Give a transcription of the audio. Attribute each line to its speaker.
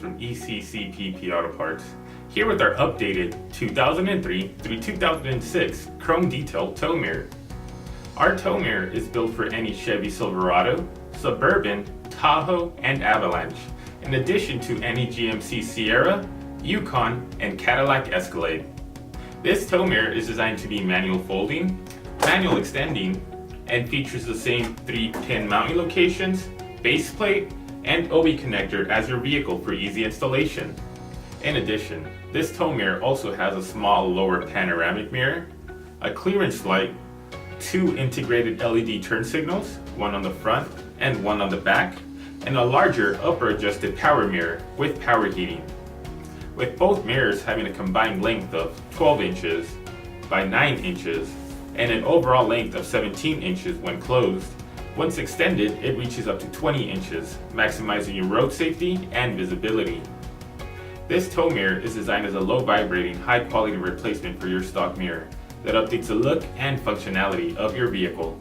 Speaker 1: from ECCPP Auto Parts, here with our updated 2003 through 2006 chrome detail tow mirror. Our tow mirror is built for any Chevy Silverado, Suburban, Tahoe, and Avalanche, in addition to any GMC Sierra, Yukon, and Cadillac Escalade. This tow mirror is designed to be manual folding, manual extending, and features the same 3-pin mounting locations, base plate, and OE connector as your vehicle for easy installation. In addition, this tow mirror also has a small lower panoramic mirror, a clearance light, 2 integrated LED turn signals, one on the front and one on the back, and a larger upper adjusted power mirror with power heating. With both mirrors having a combined length of 12 inches by 9 inches and an overall length of 17 inches when closed, once extended it reaches up to 20 inches, maximizing your road safety and visibility. This tow mirror is designed as a low vibrating, high quality replacement for your stock mirror that updates the look and functionality of your vehicle.